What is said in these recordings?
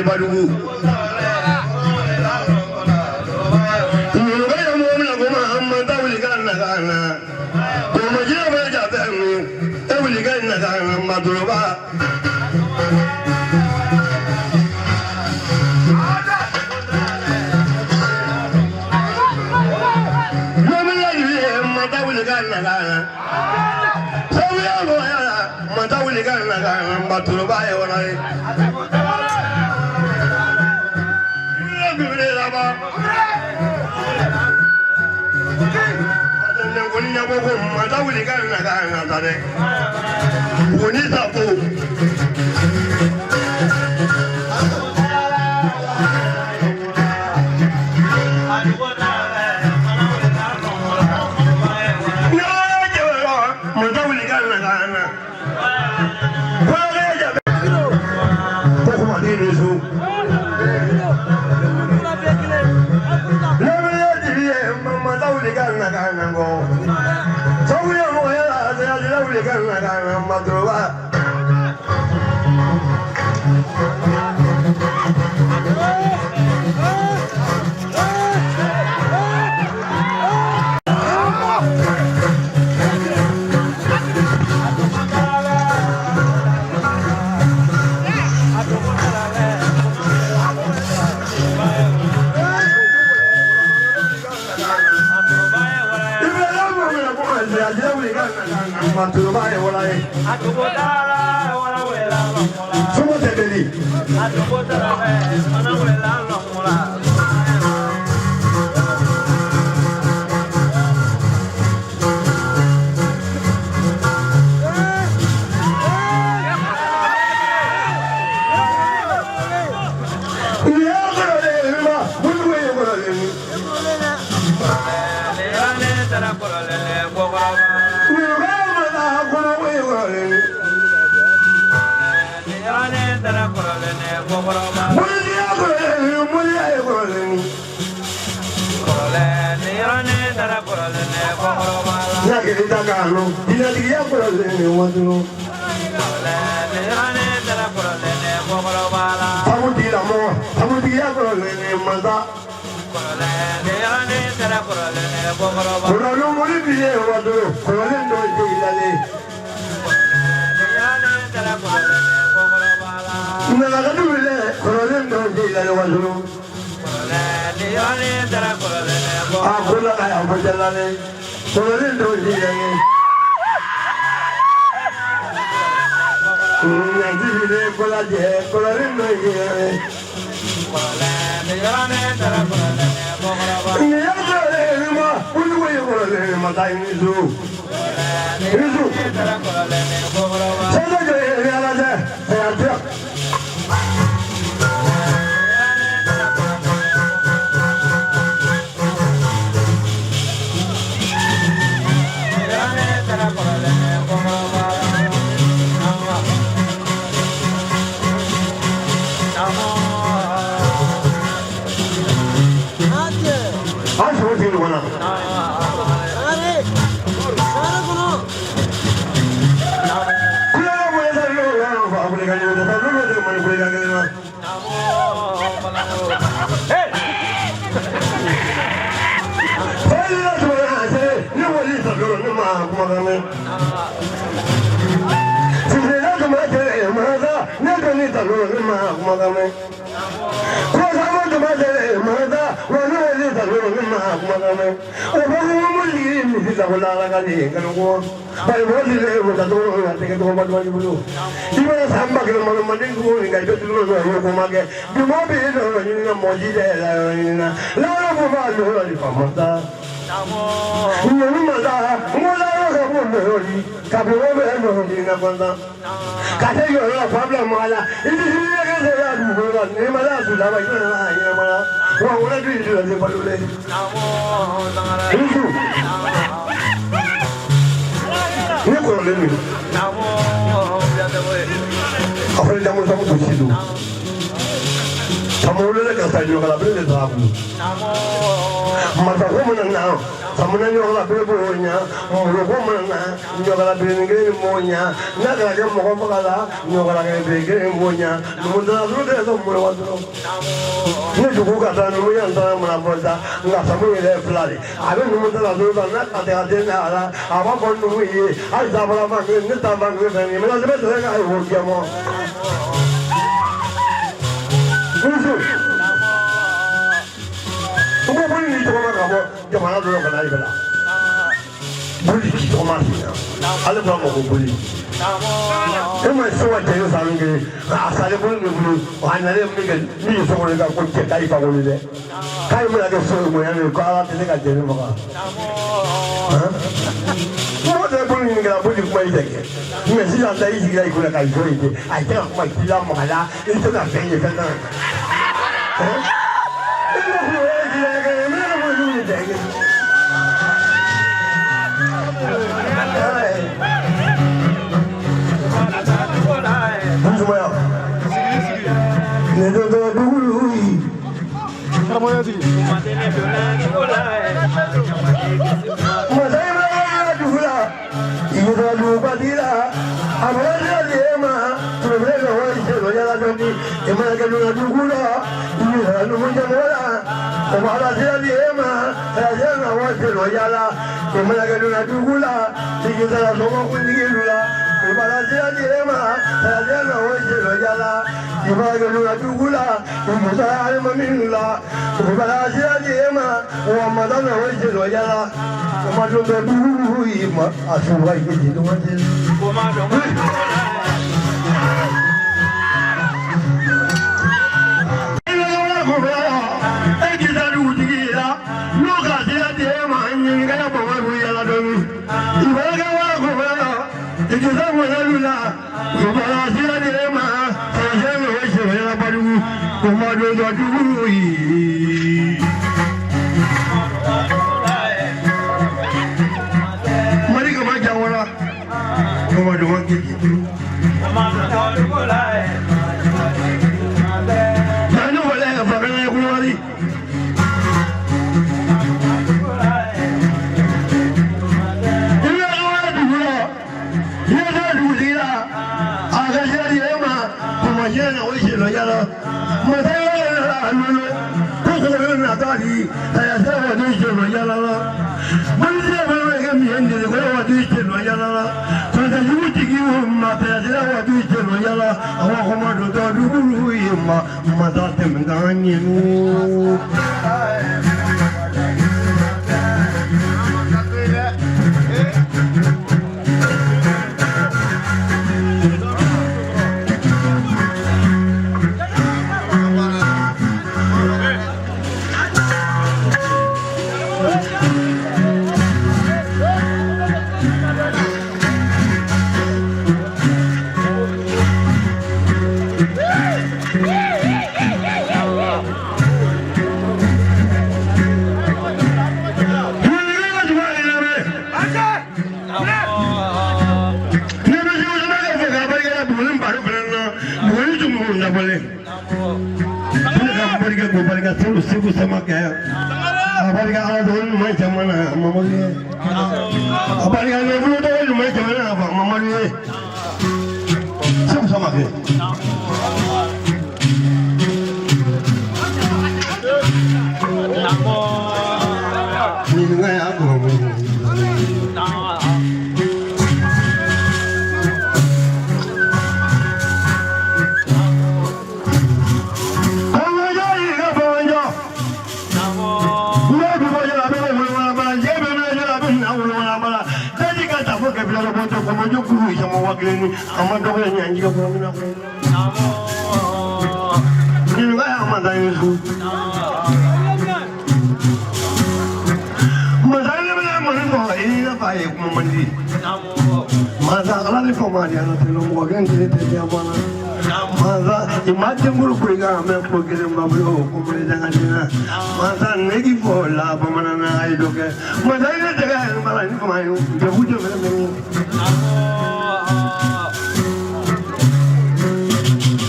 badugu ngaya mo na goma amma tawli kana kana ko mo je ba ja ta ni tawli kana kana madruba Matawuli kana kana maturuba ya wanai. Bibile laba. Ngoni nyabo ko matawuli kana kana tare. Ngoni tapo. Samulele ka sa nyo kala bele tabu. Mata ko mana samuna nyo kala bele bonya, mo ko mana nyo kala bele ngere monya, na kala ke mo ko kala nyo kala ke bele monya, mo da ru de so mo wa do. Ne ju ka ta no yan ta mana boda, nga samulele flali. Abe no mo da ru na ka te ade na ala, aba ko no yi, ai da bala ma ne ta ba ne ba ni, me la de be ka ai ho ya mo. Como buli ni toma kabo jamana do kana ibala buli ki toma sina ale ba mo buli ema so wa je sa ngi asale buli ni buli wa na le mi ga ni so ko ga ko je kai pa buli de kai mo la ga so mo ya ni ko ala te ga je mo ga mo de buli ni ga buli ko ide ke ni si la dai si ga ko la kai so ide ai te ko ti la mo la ni to ga fe ni ka na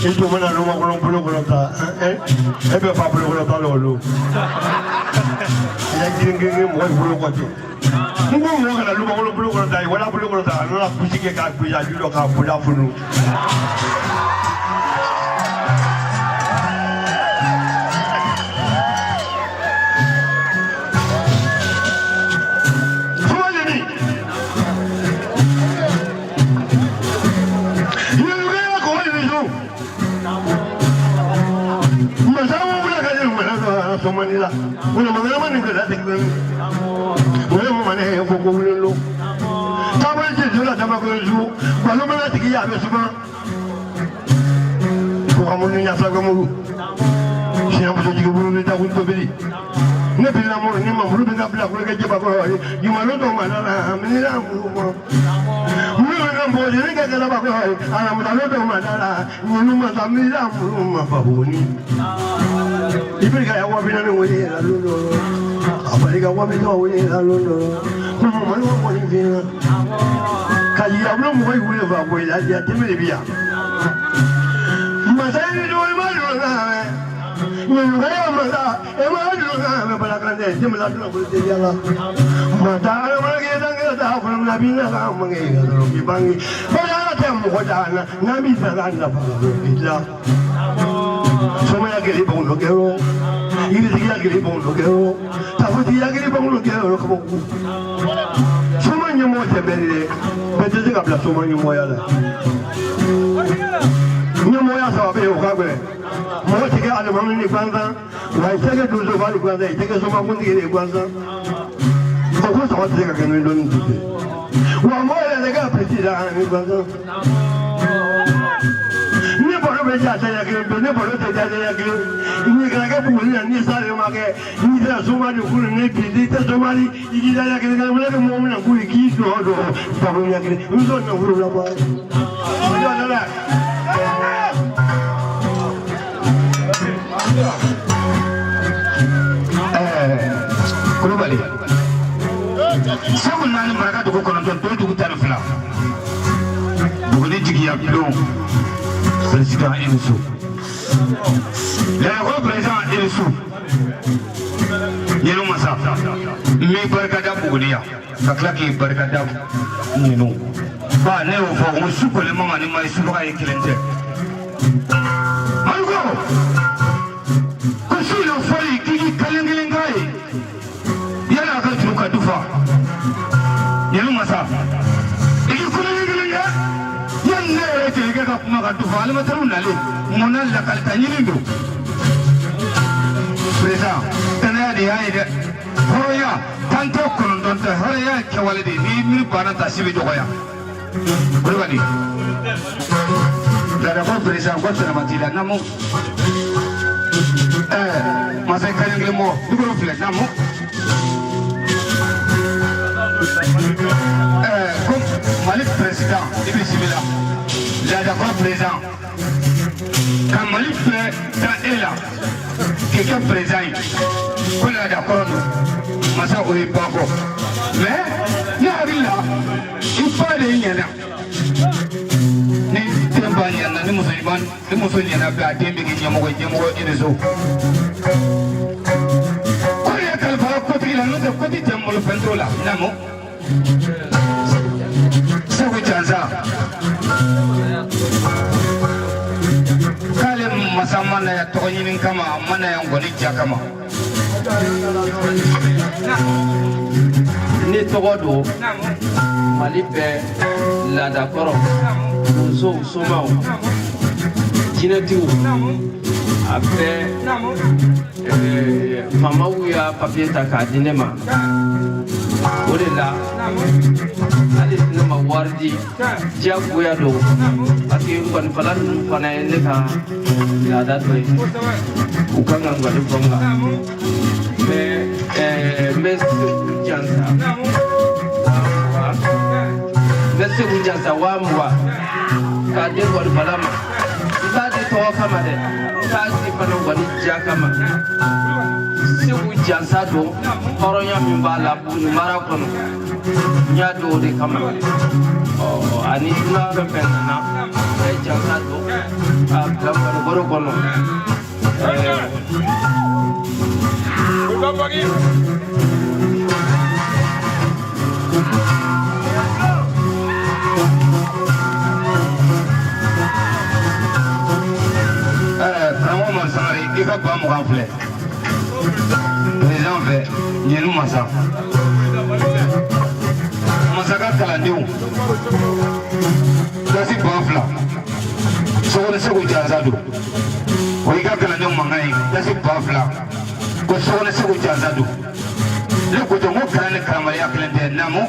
Il faut maintenant nous avons pour le volontaire. Et bien pas pour le volontaire l'eau. Il y a qui est moi pour le côté. Nous avons le pour le volontaire. Voilà pour le volontaire. Nous avons poussé quelqu'un qui a dû le faire pour la pour nous. Manila, una manera manera de que una manera un poco lo. Estaba el yo la llama con el su, cuando me la tiquilla me suba. Como niña sabe como. Si no puedo digo no está junto bili. Ne bila mo ni ma mulu na bila ko ke jeba ko yi ma lo do ma na mi na mu. Mu na mo je ne ke la ba ko ala mo lo do ma na ni ma ta mi na mu ma fa boni. Ibrika ya wabina ni wewe la lolo. Abalika wabina wewe la lolo. Como mano mo ni vina. Kaji ya blo mo wewe va bo ya ya temele bia. Masai do ma lo na. Ni lo ya ma da. E ma lo na me para grande, temela do bo te ya la. Ma da ma ke da ke da fa na bina ka mo nge ga lo ki bangi. Ba ya ta mo ko da na mi sa ga na fa bila. Somaya que le pongo lo que hago, y le diría que le pongo lo que hago, tafutia que le pongo lo que hago, como Somaya moja belle, pero te capla Somaya moja la. No moja sabe o cabe, moja que a la mano ni cuanta, la historia de los vale cuando hay que somar un día de cuanta. ¿Cómo se va a hacer que no lo entiende? O moja de que precisa ni cuanta. Ya se ya que no por eso ya que ni que publicar ni sabe más que ni se suma de un ne que te suma y ya que no me lo mo na ku ki do do pa bo ya que un do no ru la ba no la ko bali sabu nani baraka do ko non to du ta fla bu ni jigi ya do président Elsu. Le président Elsu. Yenu masa. Mi barkada bugudiya. Kakla ki barkada ninu. Ba ne o fo on su ko le mama ni mai su ka ekelente. Algo. Ko su lo fori ki kalengelengai. Yana ka tuka dufa. Yenu masa. Ka kuma ka dufa almataru nale monan la kalta nyilindo presa tana de yayi de hoya tanto kono don ta hoya ke walade ni bana ta sibi joya ko wadi da ko presa ko tana matila namo masai kanyang mo dugro fle namo comme Malik président ibi sibila la d'accord présent quand Malik fait dans elle là quelqu'un présent qu'on est d'accord masa o est pas bon mais ya rilla il faut aller y aller ni temba ni na ni musulman na ba tembe ki nyamo inezo ko ya kalfa ko ti la no de ko ti tembo lo pentola namo sawi chanza kale masamana ya tonyinin kama mana ya ngoni kama ni togodo malibe la d'accord so soma jinatu après mama uya papier ta ka dinema orela ali dinema wardi jaguya do ati kon falan fana ne ka ya da to ukanga ngado bonga mais jansa Nasi ujansa wamwa kade kwa balama tadi to kama de tadi pano wani jakama si ujansa do horonya mimbala bunu marakono nya do de kama ani na pepena Il va pas me remplir. Les gens fait, il y a nous massa. Massaka Kalandiou. Là c'est pas fla. So ne se ko jazado. Oui ga Kalandiou mangai. Là c'est pas fla. Ko so ne se ko jazado. Le ko to mo kana ne kamari aklende namo.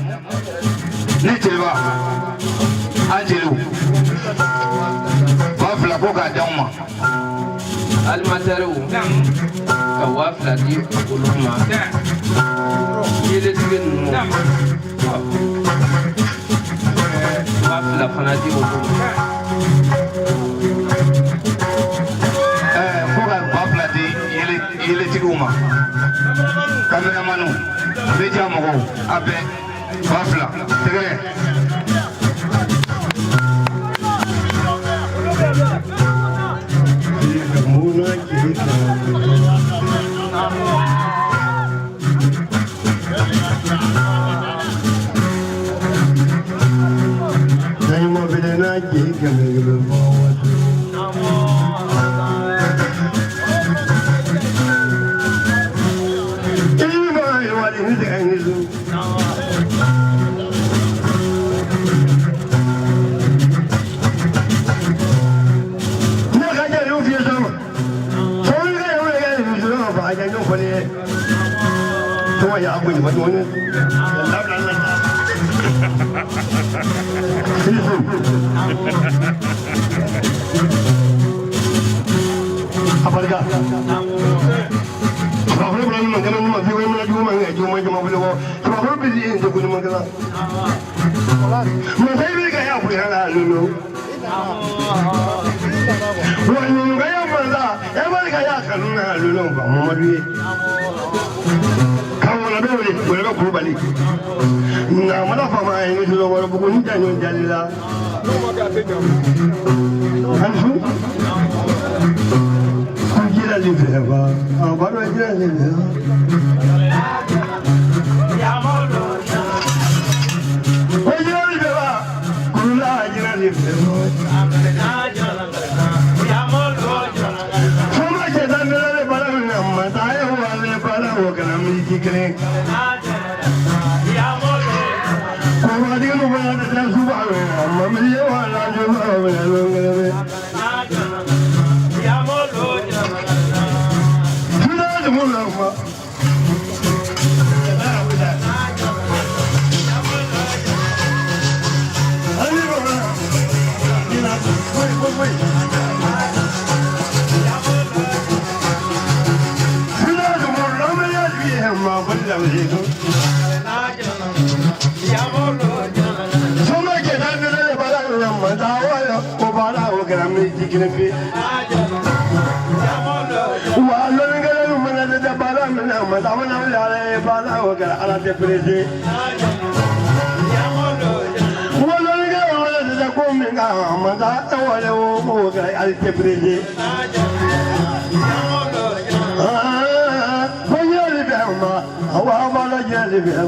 Ne telwa. Angelo. Pas fla ko ga dauma. المترو كوافلة دي قلوما يلتقن وافلة فنادي قلوما فوق وافلة دي يلتقوما كاميرا مانو بيجا مغو أبي وافلة تقرأ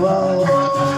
Wow.